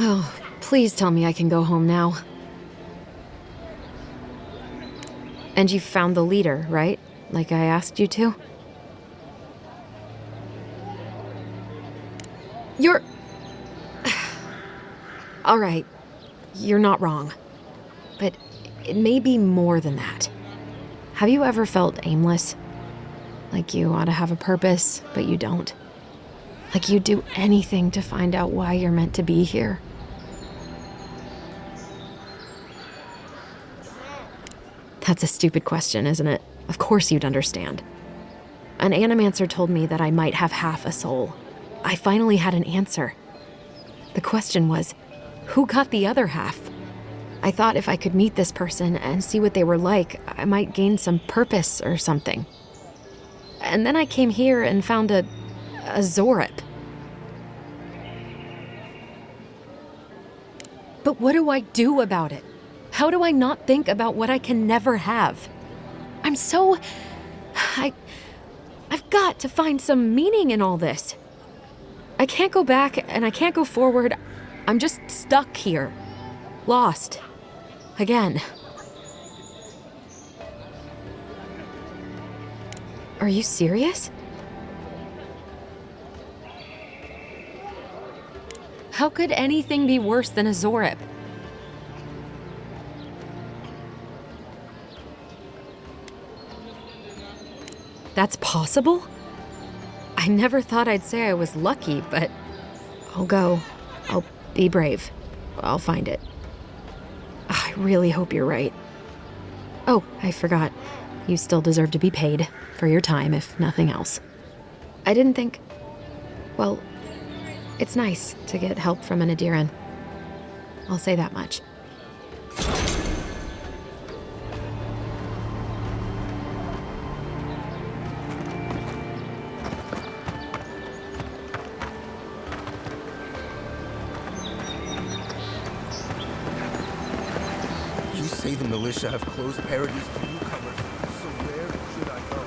Oh, please tell me I can go home now. And you found the leader, right? Like I asked you to? You're... All right, you're not wrong. But it may be more than that. Have you ever felt aimless? Like you ought to have a purpose, but you don't? Like you'd do anything to find out why you're meant to be here? That's a stupid question, isn't it? Of course you'd understand. An animancer told me that I might have half a soul. I finally had an answer. The question was, who got the other half? I thought if I could meet this person and see what they were like, I might gain some purpose or something. And then I came here and found a Zorip. But what do I do about it? How do I not think about what I can never have? I've got to find some meaning in all this. I can't go back and I can't go forward. I'm just stuck here. Lost. Again. Are you serious? How could anything be worse than a Zorip? That's possible? I never thought I'd say I was lucky, but I'll go. I'll be brave. I'll find it. I really hope you're right. Oh, I forgot. You still deserve to be paid for your time, if nothing else. I didn't think... Well, it's nice to get help from an Adiran. I'll say that much. You say the militia have closed Paradise to newcomers, so where should I go?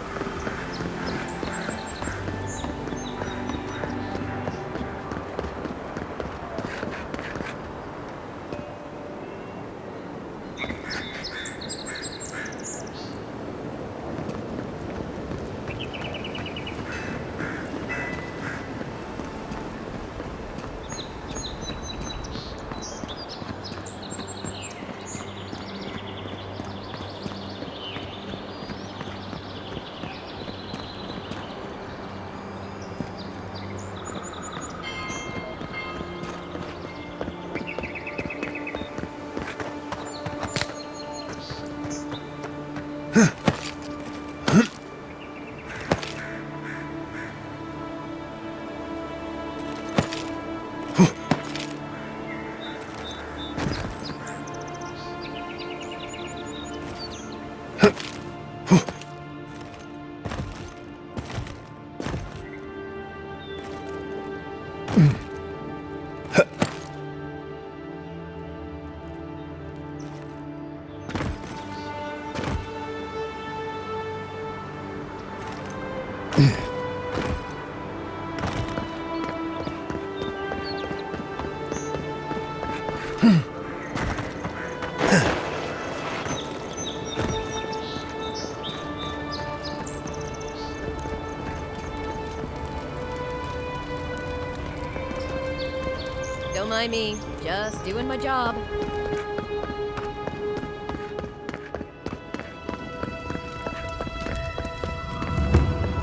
Don't mind me, just doing my job.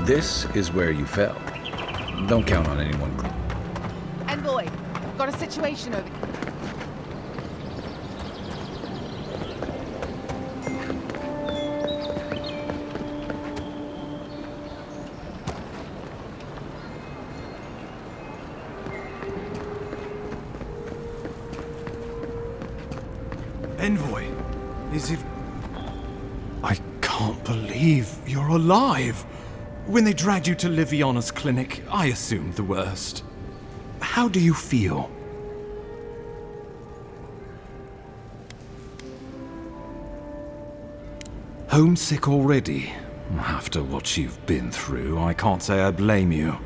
This is where you fell. Don't count on anyone. Envoy, got a situation over here. Envoy, is it... I can't believe you're alive. When they dragged you to Liviana's clinic, I assumed the worst. How do you feel? Homesick already? After what you've been through, I can't say I blame you.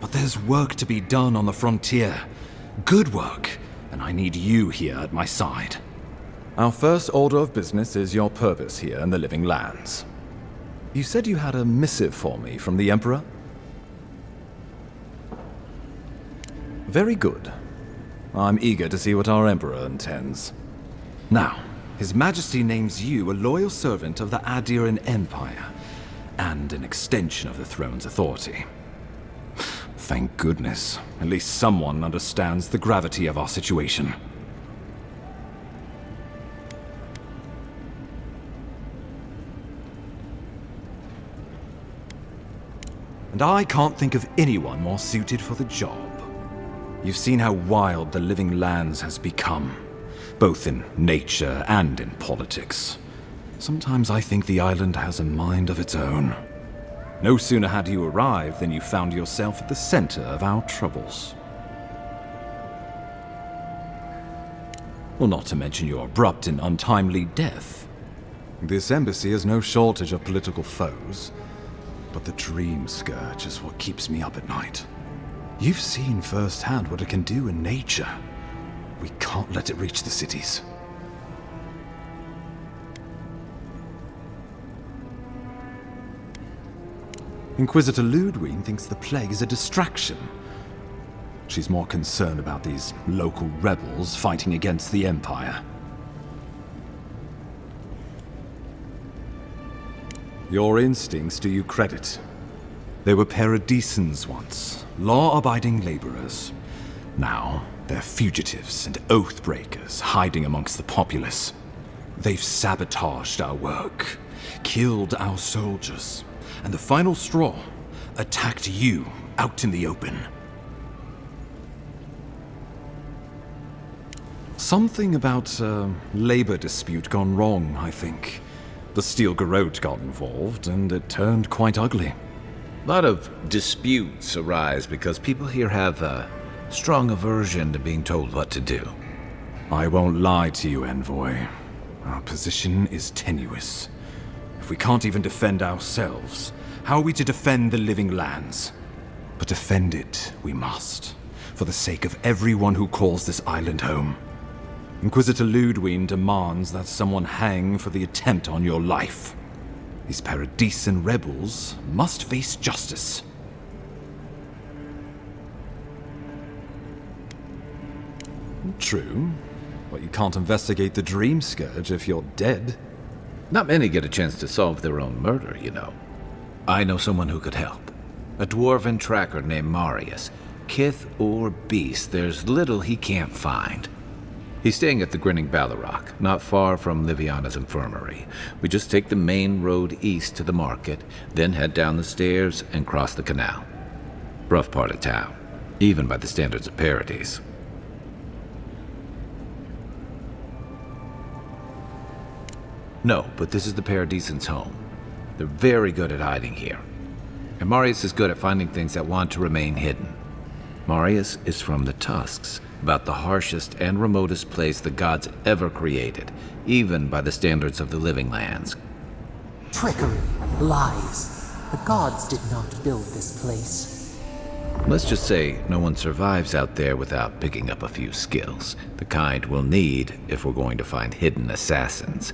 But there's work to be done on the frontier. Good work. and I need you here at my side. Our first order of business is your purpose here in the Living Lands. You said you had a missive for me from the Emperor? Very good. I'm eager to see what our Emperor intends. Now, His Majesty names you a loyal servant of the Adiran Empire, and an extension of the throne's authority. Thank goodness, at least someone understands the gravity of our situation. And I can't think of anyone more suited for the job. You've seen how wild the Living Lands has become, both in nature and in politics. Sometimes I think the island has a mind of its own. No sooner had you arrived than you found yourself at the center of our troubles. Well, not to mention your abrupt and untimely death. This embassy has no shortage of political foes, but the Dream Scourge is what keeps me up at night. You've seen firsthand what it can do in nature. We can't let it reach the cities. Inquisitor Ludwig thinks the plague is a distraction. She's more concerned about these local rebels fighting against the Empire. Your instincts do you credit. They were paradisans once, law-abiding laborers. Now, they're fugitives and oath-breakers hiding amongst the populace. They've sabotaged our work, killed our soldiers, and the final straw, attacked you out in the open. Something about a labor dispute gone wrong, I think. The Steel Garrote got involved, and it turned quite ugly. A lot of disputes arise because people here have a strong aversion to being told what to do. I won't lie to you, Envoy. Our position is tenuous. If we can't even defend ourselves, how are we to defend the Living Lands? But defend it we must, for the sake of everyone who calls this island home. Inquisitor Ludwig demands that someone hang for the attempt on your life. These Paradisan rebels must face justice. True, but you can't investigate the Dream Scourge if you're dead. Not many get a chance to solve their own murder, you know. I know someone who could help. A dwarven tracker named Marius. Kith or beast, there's little he can't find. He's staying at the Grinning Ballarrock, not far from Liviana's infirmary. We just take the main road east to the market, then head down the stairs and cross the canal. Rough part of town, even by the standards of Paradis. No, but this is the Paradisans' home. They're very good at hiding here. And Marius is good at finding things that want to remain hidden. Marius is from the Tusks, about the harshest and remotest place the gods ever created, even by the standards of the Living Lands. Trickery, lies. The gods did not build this place. Let's just say no one survives out there without picking up a few skills, the kind we'll need if we're going to find hidden assassins.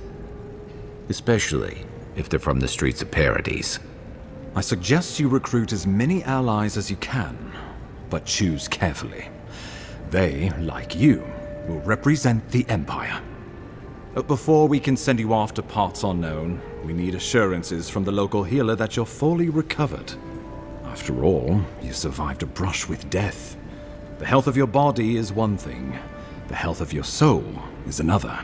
Especially if they're from the streets of Paradis. I suggest you recruit as many allies as you can, but choose carefully. They, like you, will represent the Empire. But before we can send you off to parts unknown, we need assurances from the local healer that you're fully recovered. After all, you survived a brush with death. The health of your body is one thing. The health of your soul is another.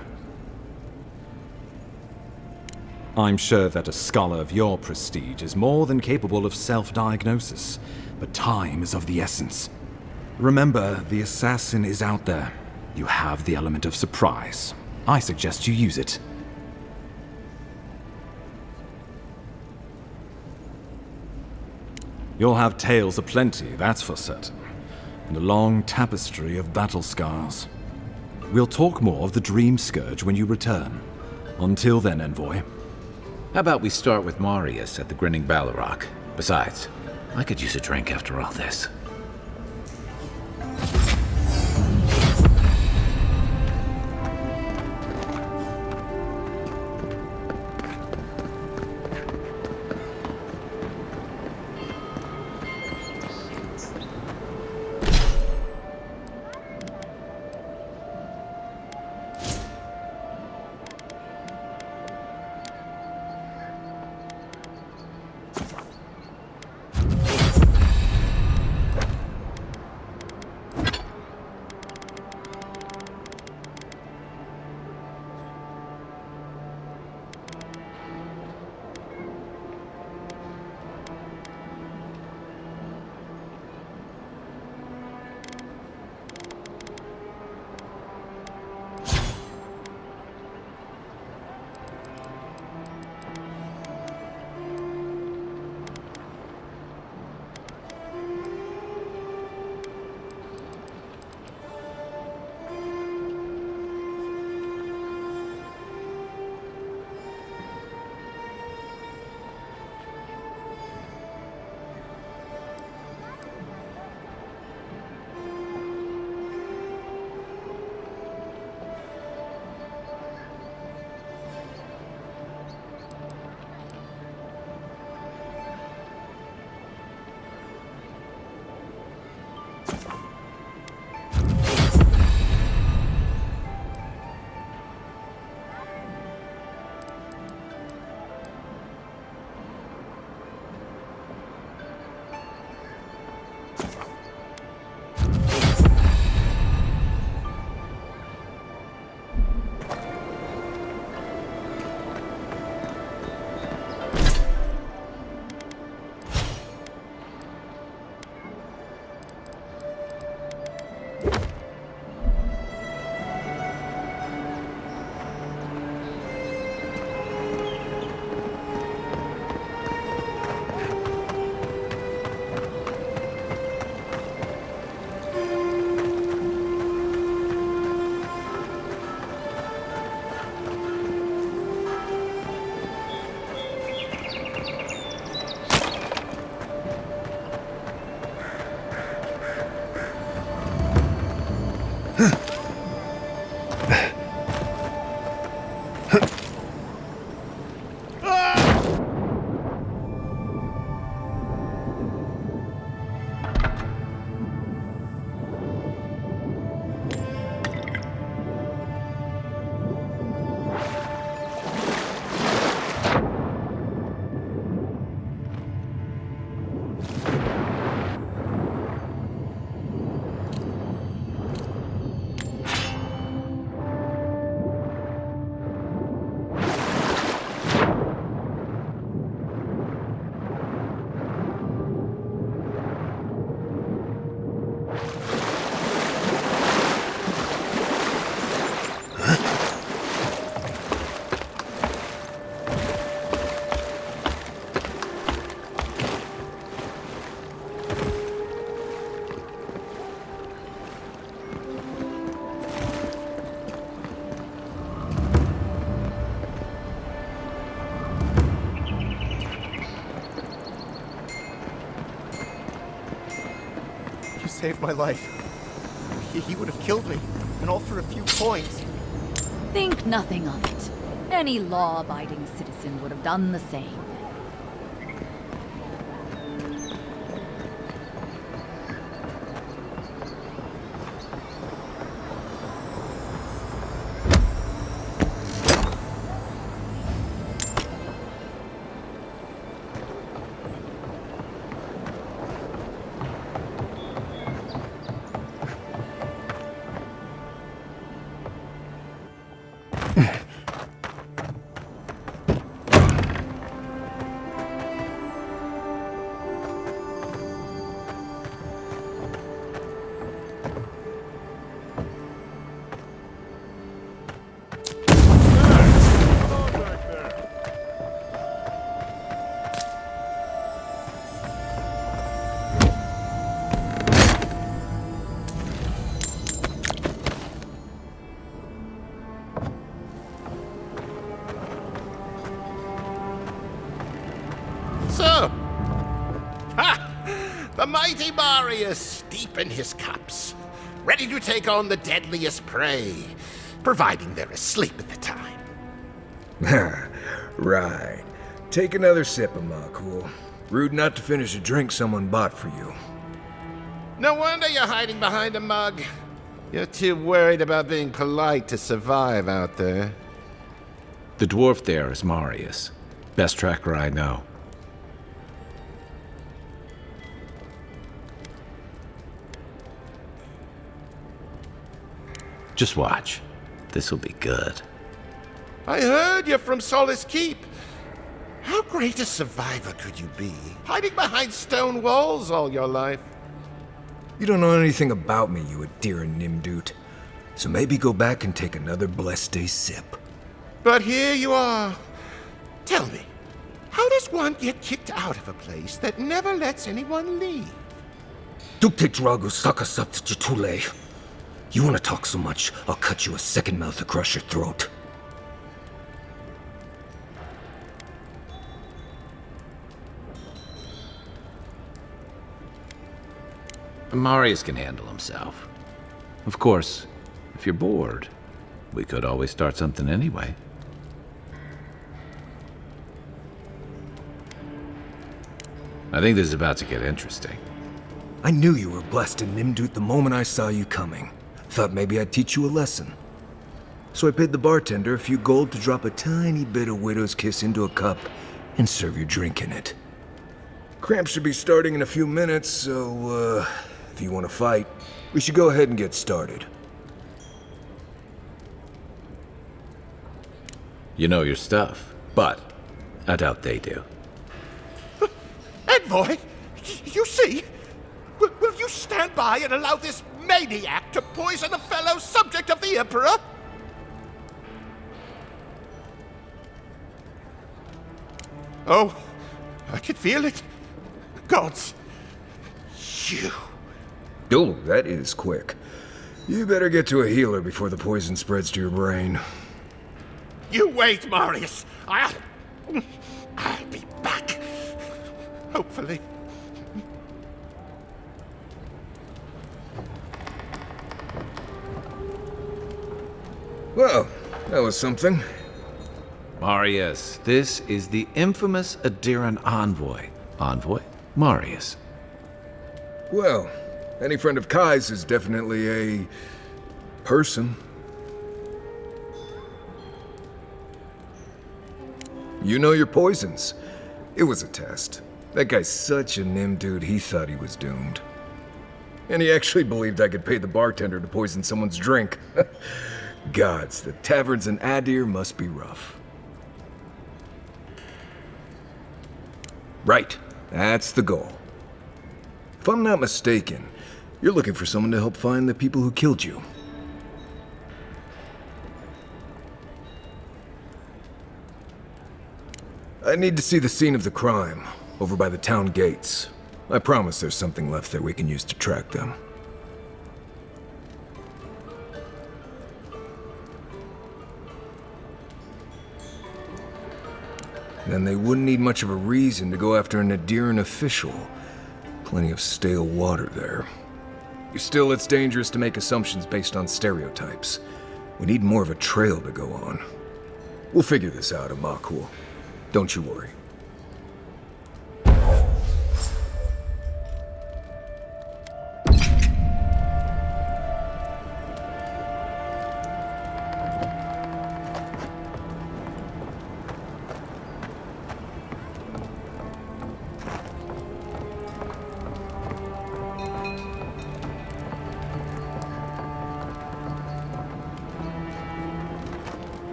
I'm sure that a scholar of your prestige is more than capable of self-diagnosis, but time is of the essence. Remember, the assassin is out there. You have the element of surprise. I suggest you use it. You'll have tales aplenty, that's for certain, and a long tapestry of battle scars. We'll talk more of the Dream Scourge when you return. Until then, Envoy. How about we start with Marius at the Grinning Ballarrock? Besides, I could use a drink after all this. You saved my life. He would have killed me, and all for a few coins. Think nothing of it. Any law-abiding citizen would have done the same. So, the mighty Marius, deep in his cups, ready to take on the deadliest prey, providing they're asleep at the time. Right. Take another sip of my cool. Rude not to finish a drink someone bought for you. No wonder you're hiding behind a mug. You're too worried about being polite to survive out there. The dwarf there is Marius. Best tracker I know. Just watch. This'll be good. I heard you're from Solace Keep. How great a survivor could you be, hiding behind stone walls all your life? You don't know anything about me, you Adira Nimdut. So maybe go back and take another blessed day sip. But here you are. Tell me, how does one get kicked out of a place that never lets anyone leave? Dukte Dragu Sakasat Jitule. You want to talk so much, I'll cut you a second mouth across your throat. Marius can handle himself. Of course, if you're bored, we could always start something anyway. I think this is about to get interesting. I knew you were blessed in Nimdut the moment I saw you coming. Thought maybe I'd teach you a lesson. So I paid the bartender a few gold to drop a tiny bit of Widow's Kiss into a cup and serve your drink in it. Cramps should be starting in a few minutes, so, if you want to fight, we should go ahead and get started. You know your stuff, but I doubt they do. Envoy, you see? Will you stand by and allow this maniac to poison a fellow subject of the Emperor? Oh, I can feel it. Gods, you. Oh, that is quick. You better get to a healer before the poison spreads to your brain. You wait, Marius. I'll be back. Hopefully. Well, that was something. Marius, this is the infamous Adiran envoy. Envoy? Marius. Well, any friend of Kai's is definitely a person. You know your poisons. It was a test. That guy's such a nim dude, he thought he was doomed. And he actually believed I could pay the bartender to poison someone's drink. Gods, the taverns in Adir must be rough. Right, that's the goal. If I'm not mistaken, you're looking for someone to help find the people who killed you. I need to see the scene of the crime, over by the town gates. I promise there's something left there we can use to track them. Then they wouldn't need much of a reason to go after an Adiran official. Plenty of stale water there. Still, it's dangerous to make assumptions based on stereotypes. We need more of a trail to go on. We'll figure this out, Amakul. Don't you worry.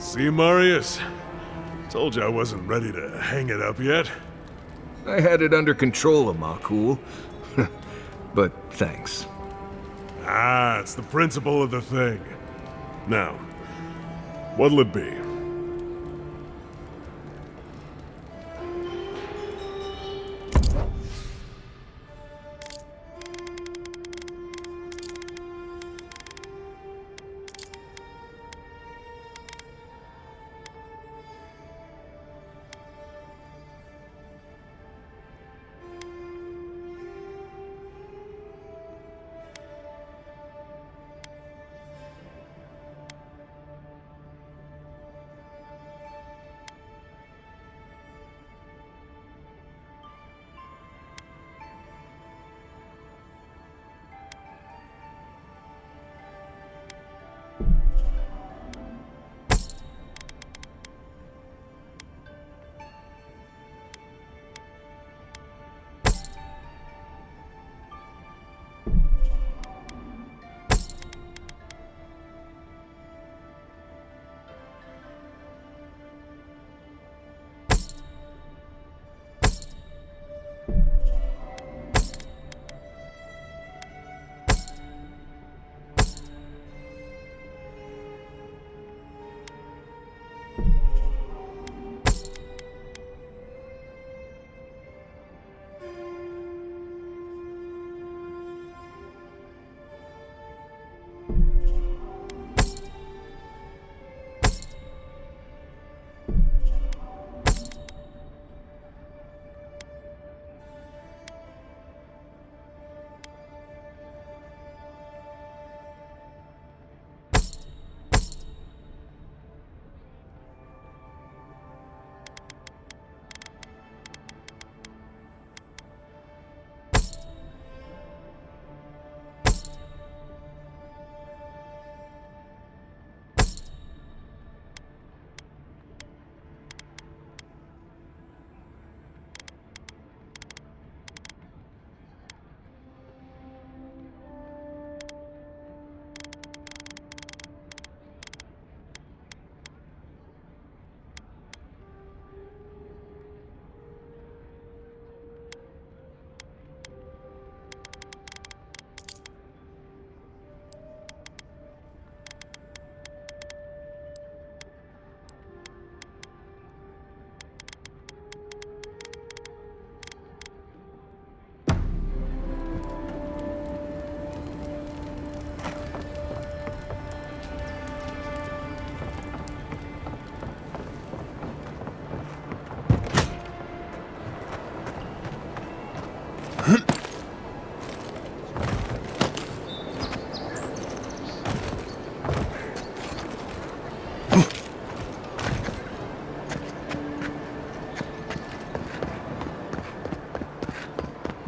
See, Marius? Told you I wasn't ready to hang it up yet. I had it under control, Amakul. But thanks. Ah, it's the principle of the thing. Now, what'll it be?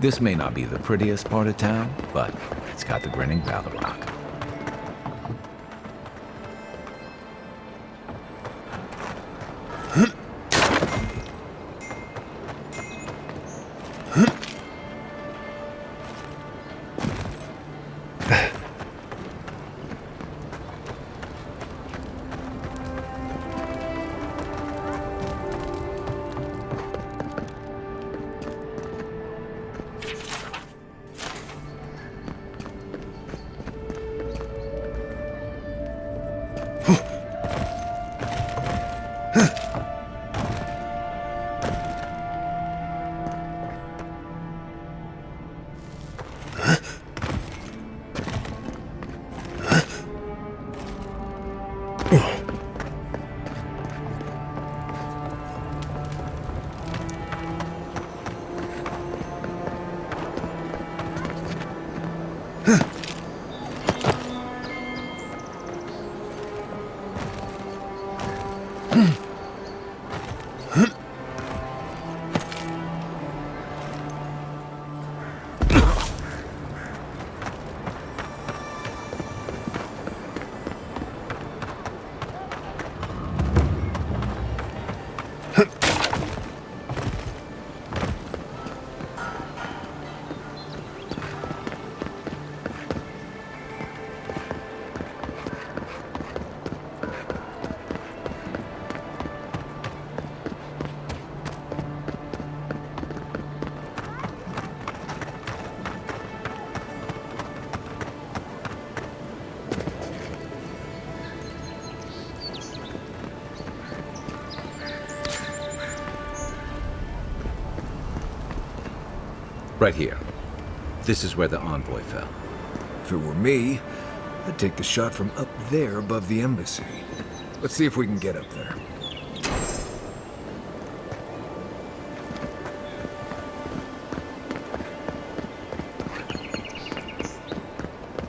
This may not be the prettiest part of town, but it's got the grinning Battle Rock. Right here. This is where the envoy fell. If it were me, I'd take the shot from up there above the embassy. Let's see if we can get up there.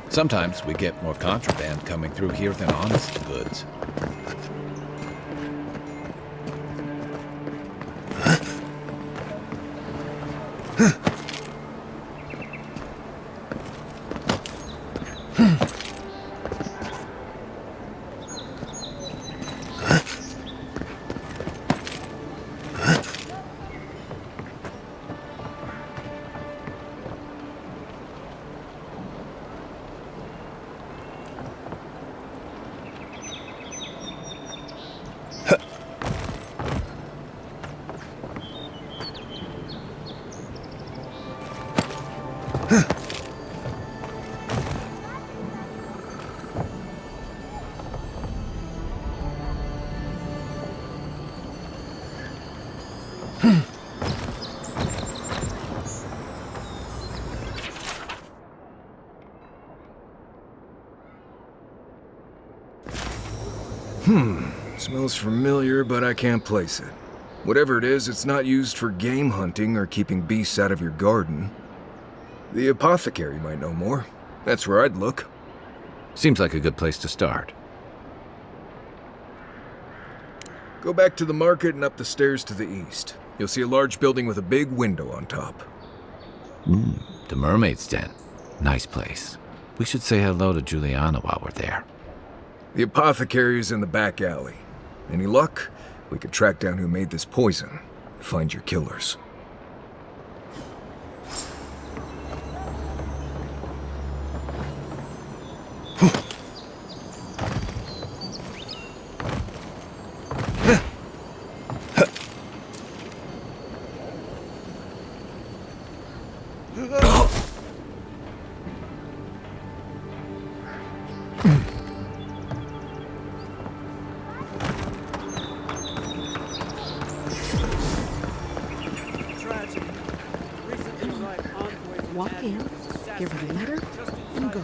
Sometimes we get more contraband coming through here than honest goods. Smells familiar, but I can't place it. Whatever it is, it's not used for game hunting or keeping beasts out of your garden. The apothecary might know more. That's where I'd look. Seems like a good place to start. Go back to the market and up the stairs to the east. You'll see a large building with a big window on top. The Mermaid's Den. Nice place. We should say hello to Juliana while we're there. The apothecary is in the back alley. Any luck? We could track down who made this poison. Find your killers. Walk in, give her the letter, and go.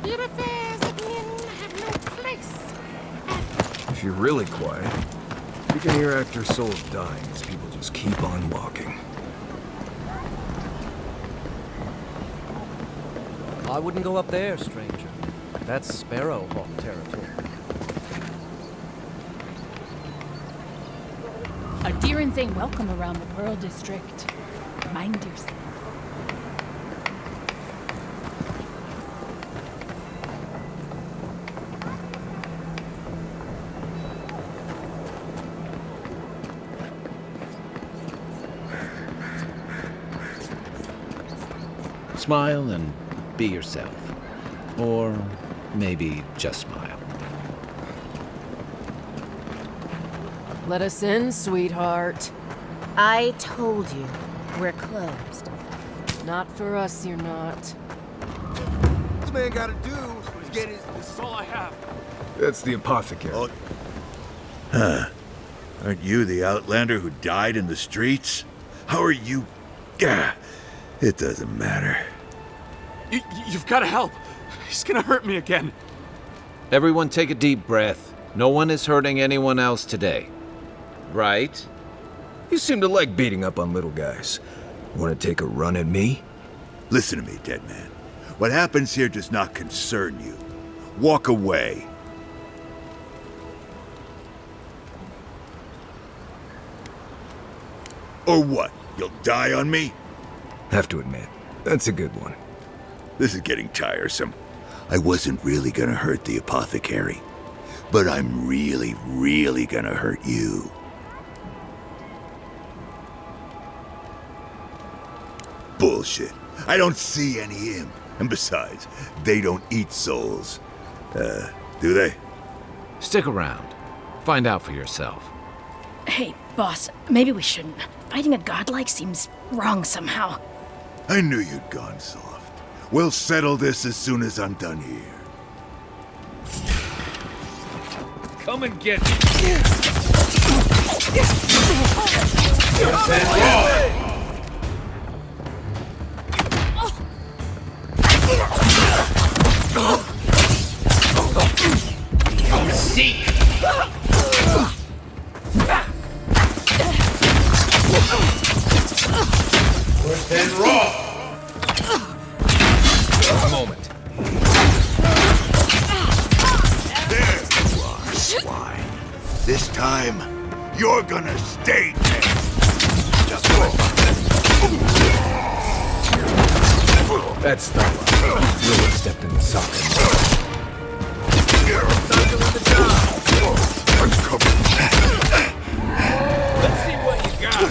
Your affairs of men have no place. If you're really quiet, you can hear actor souls dying as people just keep on walking. I wouldn't go up there, stranger. That's Sparrowhawk territory. Adherents ain't welcome around the Pearl District. Mind yourself. Smile and be yourself. Or maybe just smile. Let us in, sweetheart. I told you, we're closed. Not for us, you're not. This man gotta do is get his... This is all I have. That's the apothecary. Oh. Huh. Aren't you the outlander who died in the streets? How are you... Gah. It doesn't matter. You've got to help. He's gonna hurt me again. Everyone take a deep breath. No one is hurting anyone else today. Right? You seem to like beating up on little guys. Want to take a run at me? Listen to me, dead man. What happens here does not concern you. Walk away. Or what? You'll die on me? Have to admit, that's a good one. This is getting tiresome. I wasn't really gonna hurt the apothecary, but I'm really, really gonna hurt you. Bullshit. I don't see any imp. And besides, they don't eat souls. Do they? Stick around. Find out for yourself. Hey, boss, maybe we shouldn't. Fighting a godlike seems wrong somehow. I knew you'd gone soft. We'll settle this as soon as I'm done here. Come and get Seek! Worse than raw! A moment. There you are, swine. This time, you're gonna stay dead. That's THALLA. Really stepped in the socket. Let's see what you got.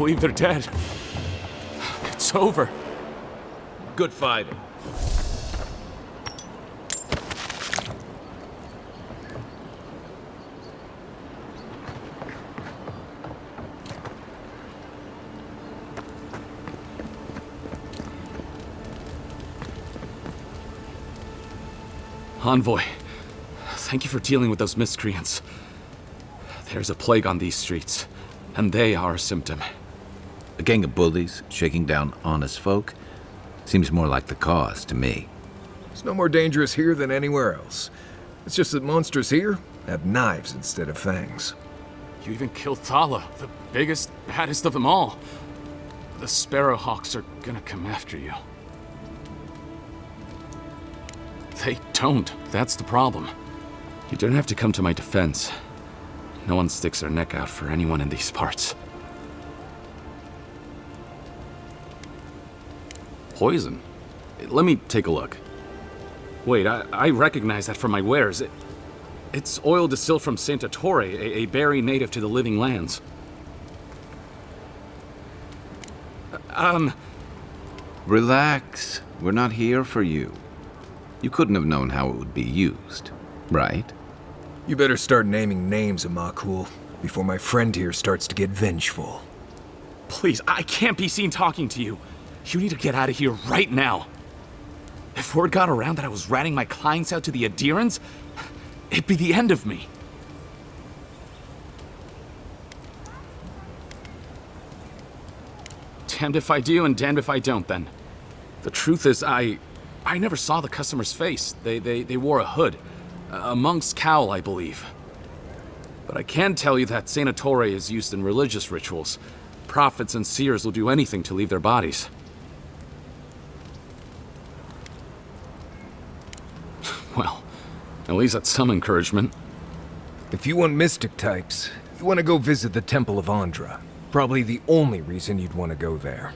believe they're dead. It's over. Good fighting. Envoy, thank you for dealing with those miscreants. There's a plague on these streets, and they are a symptom. A gang of bullies shaking down honest folk seems more like the cause to me. It's no more dangerous here than anywhere else. It's just that monsters here have knives instead of fangs. You even killed THALLA, the biggest, baddest of them all. The Sparrowhawks are gonna come after you. They don't. That's the problem. You don't have to come to my defense. No one sticks their neck out for anyone in these parts. Poison? Let me take a look. Wait, I recognize that from my wares. It's oil distilled from Santa Torre, a berry native to the Living Lands. Relax. We're not here for you. You couldn't have known how it would be used, right? You better start naming names, Amakul, before my friend here starts to get vengeful. Please, I can't be seen talking to you. You need to get out of here right now. If word got around that I was ratting my clients out to the Adherents, it'd be the end of me. Damned if I do and damned if I don't, then. The truth is, I never saw the customer's face. They wore a hood. A monk's cowl, I believe. But I can tell you that Santa Torre is used in religious rituals. Prophets and seers will do anything to leave their bodies. Well, at least that's some encouragement. If you want mystic types, you want to go visit the Temple of Andra. Probably the only reason you'd want to go there.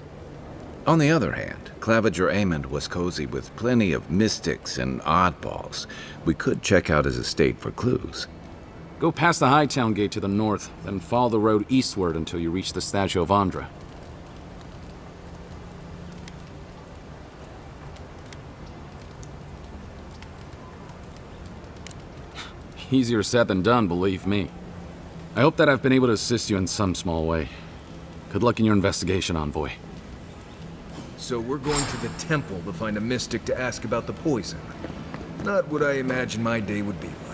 On the other hand, Claviger Amond was cozy with plenty of mystics and oddballs. We could check out his estate for clues. Go past the Hightown Gate to the north, then follow the road eastward until you reach the statue of Andra. Easier said than done, believe me. I hope that I've been able to assist you in some small way. Good luck in your investigation, Envoy. So we're going to the temple to find a mystic to ask about the poison. Not what I imagine my day would be like.